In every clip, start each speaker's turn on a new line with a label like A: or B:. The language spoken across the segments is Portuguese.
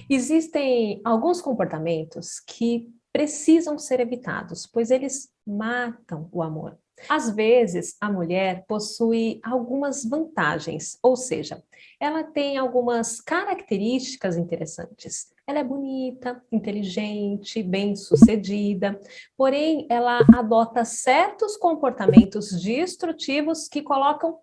A: Existem alguns comportamentos que precisam ser evitados, pois eles matam o amor. Às vezes, a mulher possui algumas vantagens, ou seja, ela tem algumas características interessantes. Ela é bonita, inteligente, bem-sucedida, porém, ela adota certos comportamentos destrutivos que colocam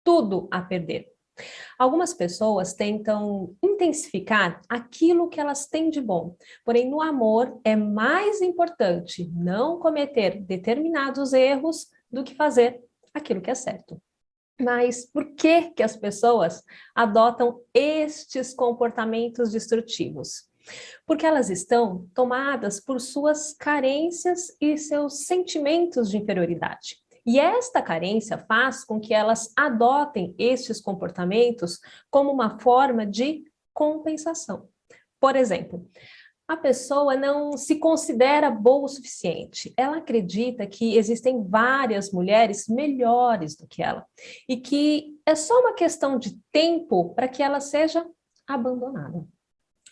A: tudo a perder. Algumas pessoas tentam intensificar aquilo que elas têm de bom, porém no amor é mais importante não cometer determinados erros do que fazer aquilo que é certo. Mas por que que as pessoas adotam estes comportamentos destrutivos? Porque elas estão tomadas por suas carências e seus sentimentos de inferioridade. E esta carência faz com que elas adotem estes comportamentos como uma forma de compensação. Por exemplo, a pessoa não se considera boa o suficiente. Ela acredita que existem várias mulheres melhores do que ela e que é só uma questão de tempo para que ela seja abandonada.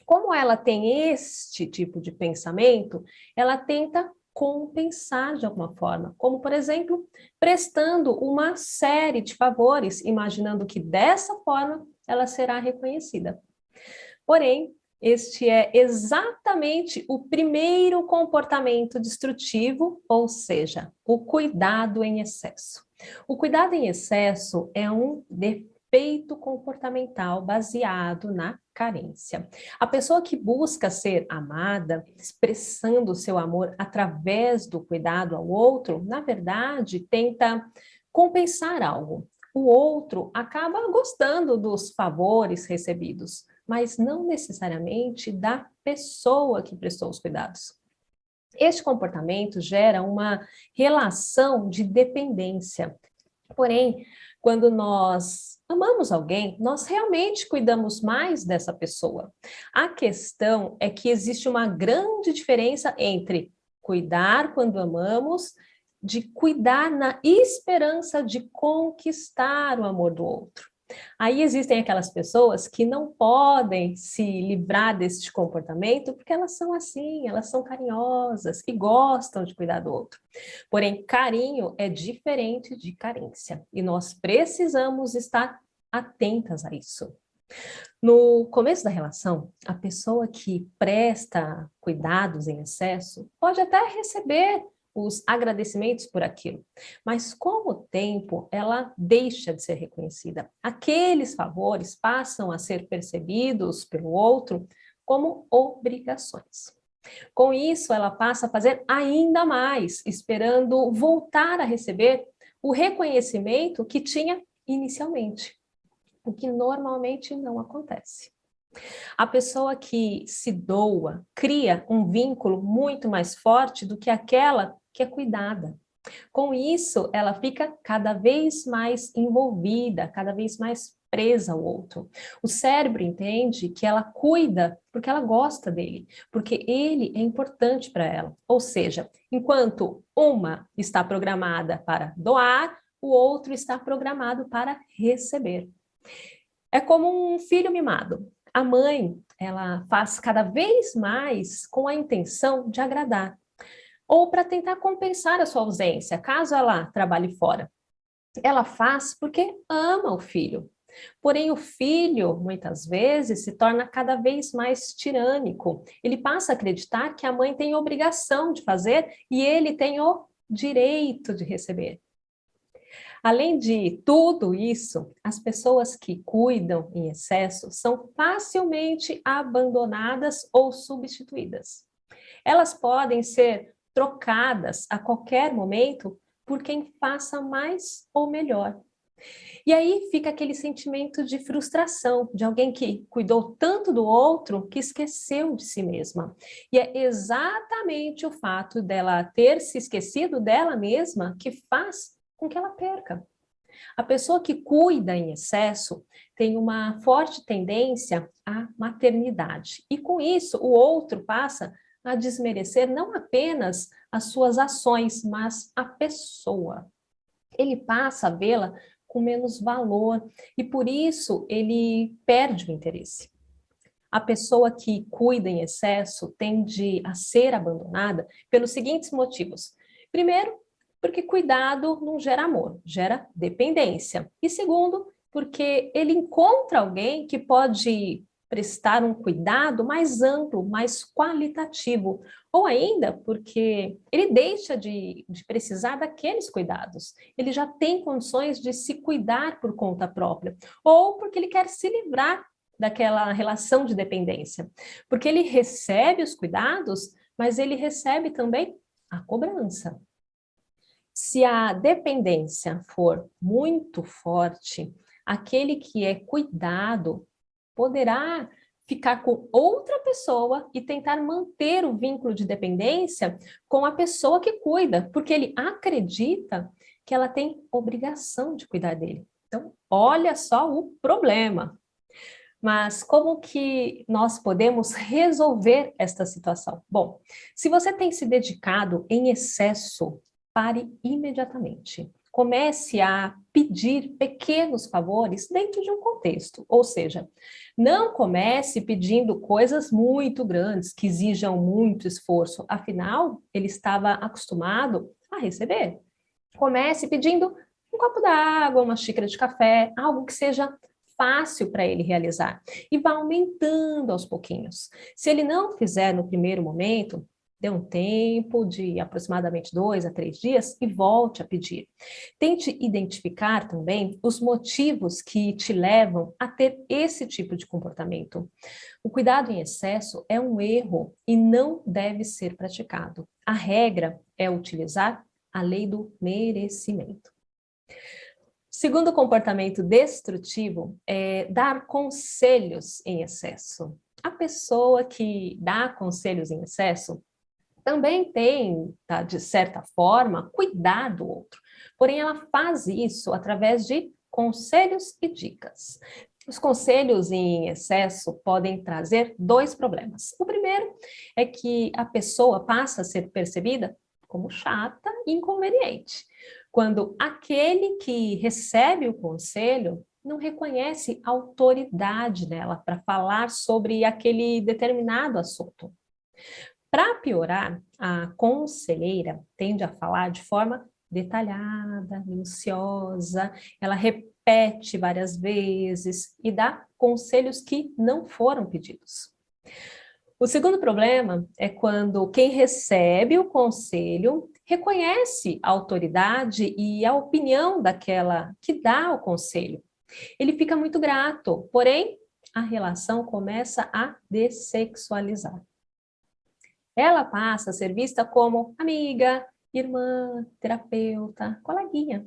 A: Como ela tem este tipo de pensamento, ela tenta compensar de alguma forma, como, por exemplo, prestando uma série de favores, imaginando que dessa forma ela será reconhecida. Porém, este é exatamente o primeiro comportamento destrutivo, ou seja, o cuidado em excesso. O cuidado em excesso é um defeito comportamental baseado na carência. A pessoa que busca ser amada, expressando o seu amor através do cuidado ao outro, na verdade, tenta compensar algo. O outro acaba gostando dos favores recebidos, mas não necessariamente da pessoa que prestou os cuidados. Este comportamento gera uma relação de dependência. Porém, quando nós amamos alguém, nós realmente cuidamos mais dessa pessoa. A questão é que existe uma grande diferença entre cuidar quando amamos, de cuidar na esperança de conquistar o amor do outro. Aí existem aquelas pessoas que não podem se livrar desse comportamento porque elas são assim, elas são carinhosas e gostam de cuidar do outro. Porém, carinho é diferente de carência e nós precisamos estar atentas a isso. No começo da relação, a pessoa que presta cuidados em excesso pode até receber os agradecimentos por aquilo, mas com o tempo ela deixa de ser reconhecida. Aqueles favores passam a ser percebidos pelo outro como obrigações. Com isso, ela passa a fazer ainda mais, esperando voltar a receber o reconhecimento que tinha inicialmente, o que normalmente não acontece. A pessoa que se doa cria um vínculo muito mais forte do que aquela que é cuidada. Com isso, ela fica cada vez mais envolvida, cada vez mais presa ao outro. O cérebro entende que ela cuida porque ela gosta dele, porque ele é importante para ela. Ou seja, enquanto uma está programada para doar, o outro está programado para receber. É como um filho mimado. A mãe, ela faz cada vez mais com a intenção de agradar, ou para tentar compensar a sua ausência, caso ela trabalhe fora. Ela faz porque ama o filho. Porém, o filho, muitas vezes, se torna cada vez mais tirânico. Ele passa a acreditar que a mãe tem obrigação de fazer e ele tem o direito de receber. Além de tudo isso, as pessoas que cuidam em excesso são facilmente abandonadas ou substituídas. Elas podem ser trocadas a qualquer momento por quem faça mais ou melhor. E aí fica aquele sentimento de frustração de alguém que cuidou tanto do outro que esqueceu de si mesma. E é exatamente o fato dela ter se esquecido dela mesma que faz com que ela perca. A pessoa que cuida em excesso tem uma forte tendência à maternidade. E com isso, o outro passa a desmerecer não apenas as suas ações, mas a pessoa. Ele passa a vê-la com menos valor e por isso ele perde o interesse. A pessoa que cuida em excesso tende a ser abandonada pelos seguintes motivos. Primeiro, porque cuidado não gera amor, gera dependência. E segundo, porque ele encontra alguém que pode prestar um cuidado mais amplo, mais qualitativo, ou ainda porque ele deixa de precisar daqueles cuidados, ele já tem condições de se cuidar por conta própria, ou porque ele quer se livrar daquela relação de dependência, porque ele recebe os cuidados, mas ele recebe também a cobrança. Se a dependência for muito forte, aquele que é cuidado poderá ficar com outra pessoa e tentar manter o vínculo de dependência com a pessoa que cuida, porque ele acredita que ela tem obrigação de cuidar dele. Então, olha só o problema. Mas como que nós podemos resolver esta situação? Bom, se você tem se dedicado em excesso, pare imediatamente. Comece a pedir pequenos favores dentro de um contexto, ou seja, não comece pedindo coisas muito grandes que exijam muito esforço, afinal, ele estava acostumado a receber. Comece pedindo um copo d'água, uma xícara de café, algo que seja fácil para ele realizar e vá aumentando aos pouquinhos. Se ele não fizer no primeiro momento, dê um tempo de aproximadamente 2 a 3 dias e volte a pedir. Tente identificar também os motivos que te levam a ter esse tipo de comportamento. O cuidado em excesso é um erro e não deve ser praticado. A regra é utilizar a lei do merecimento. Segundo comportamento destrutivo é dar conselhos em excesso. A pessoa que dá conselhos em excesso também tem, tá, de certa forma, cuidar do outro. Porém, ela faz isso através de conselhos e dicas. Os conselhos em excesso podem trazer 2 problemas. O primeiro é que a pessoa passa a ser percebida como chata e inconveniente, quando aquele que recebe o conselho não reconhece autoridade nela para falar sobre aquele determinado assunto. Para piorar, a conselheira tende a falar de forma detalhada, minuciosa, ela repete várias vezes e dá conselhos que não foram pedidos. O segundo problema é quando quem recebe o conselho reconhece a autoridade e a opinião daquela que dá o conselho. Ele fica muito grato, porém, a relação começa a dessexualizar. Ela passa a ser vista como amiga, irmã, terapeuta, coleguinha.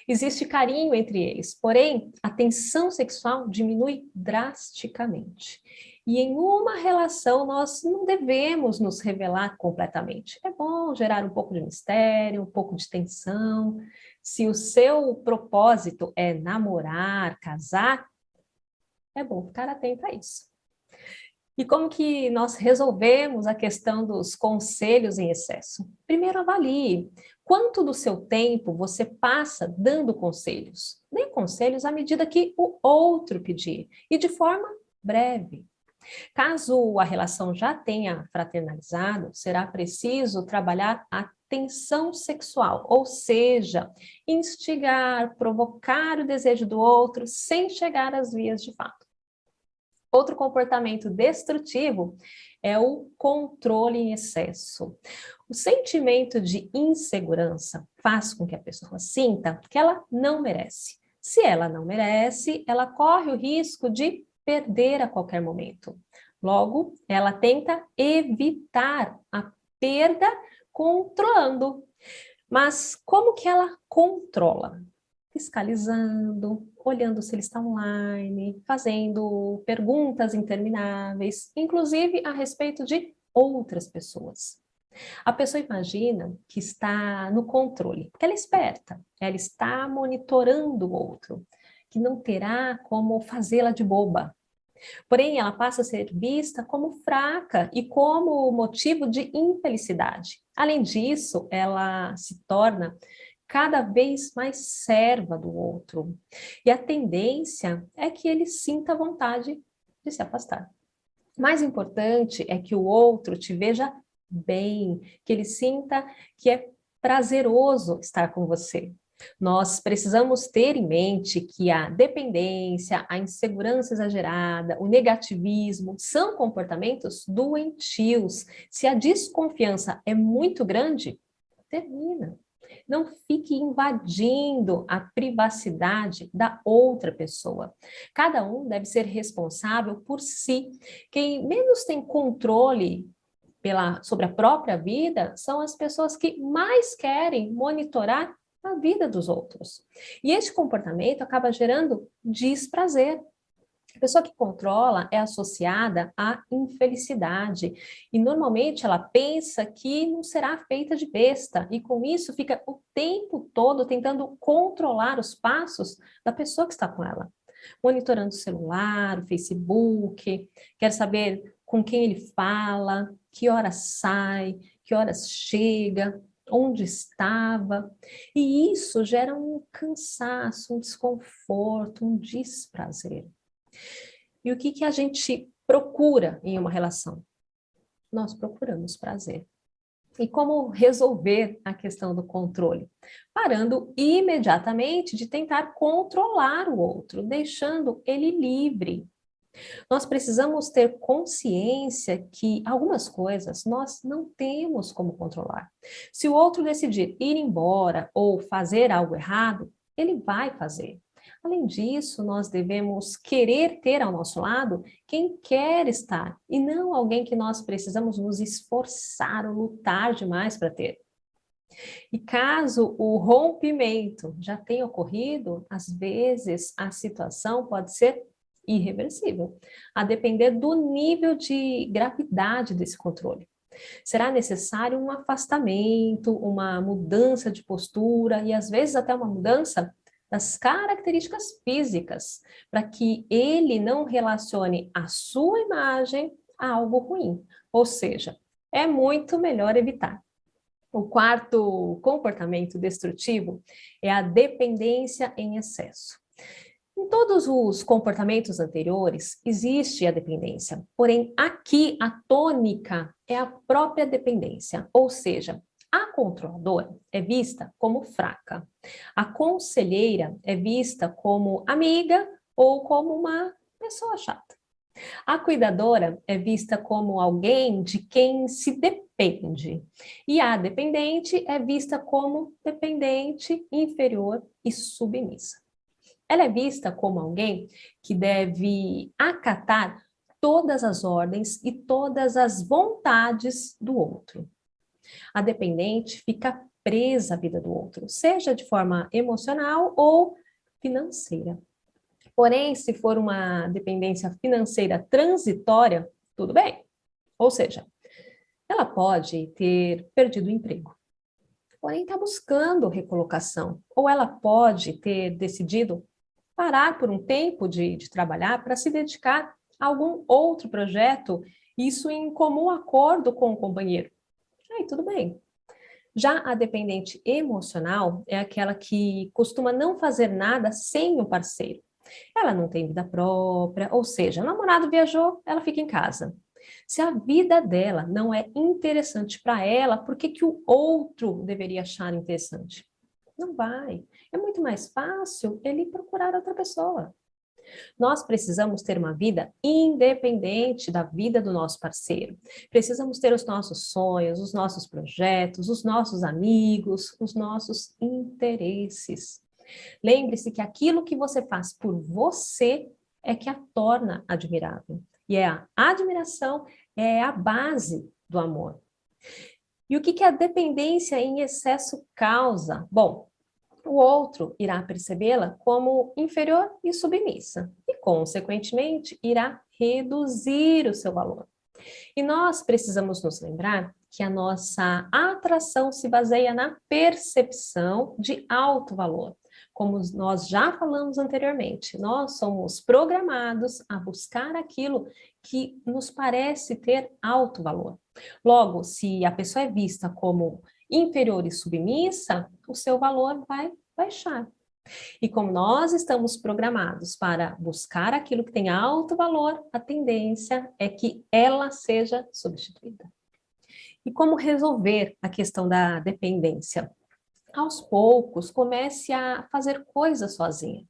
A: Existe carinho entre eles, porém, a tensão sexual diminui drasticamente. E em uma relação, nós não devemos nos revelar completamente. É bom gerar um pouco de mistério, um pouco de tensão. Se o seu propósito é namorar, casar, é bom ficar atento a isso. E como que nós resolvemos a questão dos conselhos em excesso? Primeiro avalie quanto do seu tempo você passa dando conselhos. Dê conselhos à medida que o outro pedir e de forma breve. Caso a relação já tenha fraternalizado, será preciso trabalhar a tensão sexual, ou seja, instigar, provocar o desejo do outro sem chegar às vias de fato. Outro comportamento destrutivo é o controle em excesso. O sentimento de insegurança faz com que a pessoa sinta que ela não merece. Se ela não merece, ela corre o risco de perder a qualquer momento. Logo, ela tenta evitar a perda controlando. Mas como que ela controla? Fiscalizando, olhando se ele está online, fazendo perguntas intermináveis, inclusive a respeito de outras pessoas. A pessoa imagina que está no controle, porque ela é esperta, ela está monitorando o outro, que não terá como fazê-la de boba. Porém, ela passa a ser vista como fraca e como motivo de infelicidade. Além disso, ela se torna cada vez mais serva do outro. E a tendência é que ele sinta vontade de se afastar. Mais importante é que o outro te veja bem, que ele sinta que é prazeroso estar com você. Nós precisamos ter em mente que a dependência, a insegurança exagerada, o negativismo são comportamentos doentios. Se a desconfiança é muito grande, termina. Não fique invadindo a privacidade da outra pessoa. Cada um deve ser responsável por si. Quem menos tem controle sobre a própria vida são as pessoas que mais querem monitorar a vida dos outros. E este comportamento acaba gerando desprazer. A pessoa que controla é associada à infelicidade e normalmente ela pensa que não será feita de besta e com isso fica o tempo todo tentando controlar os passos da pessoa que está com ela. Monitorando o celular, o Facebook, quer saber com quem ele fala, que horas sai, que horas chega, onde estava. E isso gera um cansaço, um desconforto, um desprazer. E o que a gente procura em uma relação? Nós procuramos prazer. E como resolver a questão do controle? Parando imediatamente de tentar controlar o outro, deixando ele livre. Nós precisamos ter consciência que algumas coisas nós não temos como controlar. Se o outro decidir ir embora ou fazer algo errado, ele vai fazer. Além disso, nós devemos querer ter ao nosso lado quem quer estar e não alguém que nós precisamos nos esforçar ou lutar demais para ter. E caso o rompimento já tenha ocorrido, às vezes a situação pode ser irreversível, a depender do nível de gravidade desse controle. Será necessário um afastamento, uma mudança de postura e às vezes até uma mudança das características físicas, para que ele não relacione a sua imagem a algo ruim. Ou seja, é muito melhor evitar. O quarto comportamento destrutivo é a dependência em excesso. Em todos os comportamentos anteriores, existe a dependência, porém aqui a tônica é a própria dependência, ou seja, a controladora é vista como fraca, a conselheira é vista como amiga ou como uma pessoa chata. A cuidadora é vista como alguém de quem se depende, e a dependente é vista como dependente, inferior e submissa. Ela é vista como alguém que deve acatar todas as ordens e todas as vontades do outro. A dependente fica presa à vida do outro, seja de forma emocional ou financeira. Porém, se for uma dependência financeira transitória, tudo bem. Ou seja, ela pode ter perdido o emprego, porém está buscando recolocação. Ou ela pode ter decidido parar por um tempo de trabalhar para se dedicar a algum outro projeto, isso em comum acordo com o companheiro. Aí tudo bem. Já a dependente emocional é aquela que costuma não fazer nada sem o parceiro. Ela não tem vida própria, ou seja, o namorado viajou, ela fica em casa. Se a vida dela não é interessante para ela, por que que o outro deveria achar interessante? Não vai. É muito mais fácil ele procurar outra pessoa. Nós precisamos ter uma vida independente da vida do nosso parceiro. Precisamos ter os nossos sonhos, os nossos projetos, os nossos amigos, os nossos interesses. Lembre-se que aquilo que você faz por você é que a torna admirável. E a admiração é a base do amor. E o que a dependência em excesso causa? Bom, o outro irá percebê-la como inferior e submissa, e, consequentemente, irá reduzir o seu valor. E nós precisamos nos lembrar que a nossa atração se baseia na percepção de alto valor. Como nós já falamos anteriormente, nós somos programados a buscar aquilo que nos parece ter alto valor. Logo, se a pessoa é vista como inferior e submissa, o seu valor vai baixar. E como nós estamos programados para buscar aquilo que tem alto valor, a tendência é que ela seja substituída. E como resolver a questão da dependência? Aos poucos, comece a fazer coisas sozinha.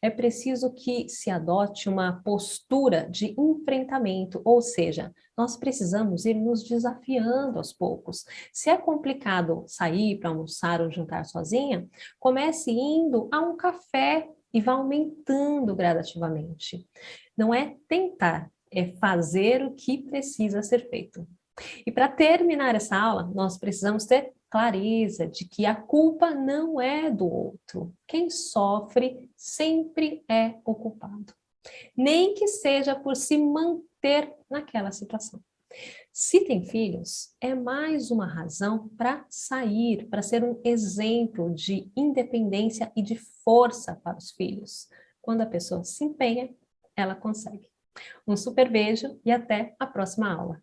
A: É preciso que se adote uma postura de enfrentamento, ou seja, nós precisamos ir nos desafiando aos poucos. Se é complicado sair para almoçar ou jantar sozinha, comece indo a um café e vá aumentando gradativamente. Não é tentar, é fazer o que precisa ser feito. E para terminar essa aula, nós precisamos ter clareza de que a culpa não é do outro. Quem sofre sempre é o culpado, nem que seja por se manter naquela situação. Se tem filhos, é mais uma razão para sair, para ser um exemplo de independência e de força para os filhos. Quando a pessoa se empenha, ela consegue. Um super beijo e até a próxima aula.